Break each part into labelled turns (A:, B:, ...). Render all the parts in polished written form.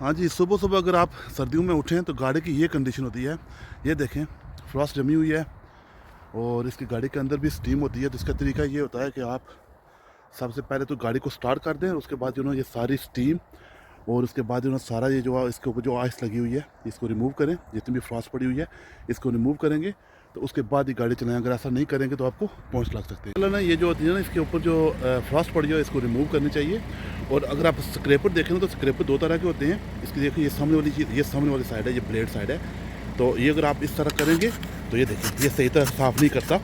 A: हाँ जी, सुबह-सुबह अगर आप सर्दियों में उठें तो गाड़ी की ये कंडीशन होती है। ये देखें, फ्रॉस्ट जमी हुई है और इसकी गाड़ी के अंदर भी स्टीम होती है। तो इसका तरीका ये होता है कि आप सबसे पहले तो गाड़ी को स्टार्ट कर दें, उसके बाद जो है ये सारी स्टीम और उसके बाद जो है सारा ये जो इसके ऊपर जो आइस लगी हुई है, इसको रिमूव करें। जितनी भी फ्रॉस्ट पड़ी हुई है, इसको रिमूव करेंगे तो उसके बाद ही गाड़ी चलाएं। अगर ऐसा नहीं करेंगे तो आपको पोंछ लग सकते हैं। पहले ना ये जो होती है ना, इसके ऊपर जो फ्रॉस्ट पड़ी है इसको रिमूव करनी चाहिए। और अगर आप स्क्रैपर देखें ना तो स्क्रैपर दो तरह के होते हैं। इसकी देखिए, ये सामने वाली चीज़, ये सामने वाली साइड है, ये ब्लेड साइड है। तो ये अगर आप इस तरह करेंगे तो ये देखिए, ये सही तरह साफ़ नहीं करता।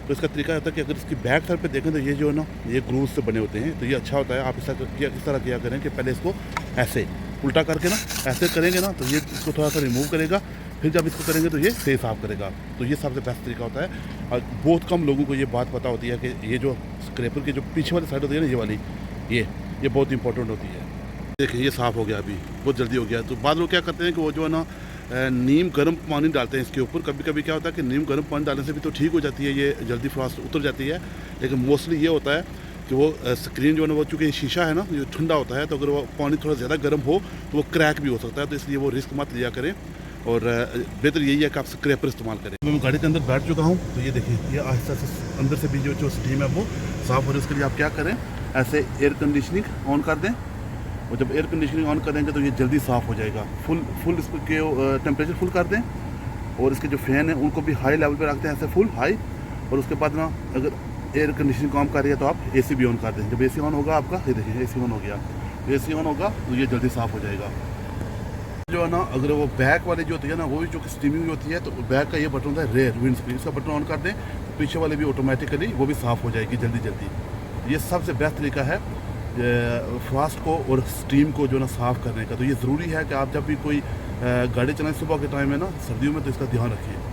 A: तो इसका तरीका होता है कि अगर इसकी बैक साइड पे देखें तो ये जो है ना, ये ग्रूव से बने होते हैं। तो ये अच्छा होता है। आप इस तरह किया करें कि पहले इसको ऐसे उल्टा करके ना ऐसे करेंगे ना, तो ये इसको थोड़ा सा रिमूव करेगा। फिर जब इसको करेंगे तो ये सही साफ़ करेगा। तो ये सबसे बेस्ट तरीका होता है। और बहुत कम लोगों को ये बात पता होती है कि ये जो स्क्रैपर की जो पीछे वाली साइड होती है ना, ये वाली, ये बहुत इंपॉर्टेंट होती है। देखिए, ये साफ़ हो गया, अभी बहुत जल्दी हो गया। तो बाद लोग क्या करते हैं कि वो जो है ना, नीम गर्म पानी डालते हैं इसके ऊपर। कभी कभी क्या होता है कि नीम गर्म पानी डालने से भी तो ठीक हो जाती है, ये जल्दी फ्रॉस्ट उतर जाती है। लेकिन मोस्टली ये होता है कि वो स्क्रीन जो है ना, वो चूँकि शीशा है ना, ये ठंडा होता है, तो अगर वो पानी थोड़ा ज़्यादा गर्म हो तो वो क्रैक भी हो सकता है। तो इसलिए वो रिस्क मत लिया करें और बेहतर यही है कि आप स्क्रैपर इस्तेमाल करें। मैं गाड़ी के अंदर बैठ चुका हूँ। तो ये देखिए, ये आहिस्ता से अंदर से भी जो स्टीम है वो साफ़ हो रही है। उसके लिए आप क्या करें, ऐसे एयर कंडीशनिंग ऑन कर दें और जब एयर कंडीशनिंग ऑन करेंगे तो ये जल्दी साफ़ हो जाएगा। फुल इसके टेम्परेचर फुल कर दें और इसके जो फ़ैन हैं उनको भी हाई लेवल पे रखते हैं, ऐसे फुल हाई। और उसके बाद ना, अगर एयर कंडीशनिंग काम कर रही है तो आप एसी भी ऑन कर दें। जब एसी ऑन होगा आपका, ये देखिए एसी ऑन हो गया, एसी ऑन होगा तो ये जल्दी साफ़ हो जाएगा। जो है ना, अगर वो बैक वाली जो होती है ना, वो भी जो कि स्टीमिंग होती है, तो बैक का ये बटन होता है रेयर विंड स्क्रीन, इसका बटन ऑन कर दें तो पीछे वाले भी ऑटोमेटिकली वो भी साफ़ हो जाएगी जल्दी। ये सबसे बेस्ट तरीका है फ्रॉस्ट को और स्टीम को जो ना साफ़ करने का। तो ये ज़रूरी है कि आप जब भी कोई गाड़ी चलाएं सुबह के टाइम में ना, सर्दियों में, तो इसका ध्यान रखिए।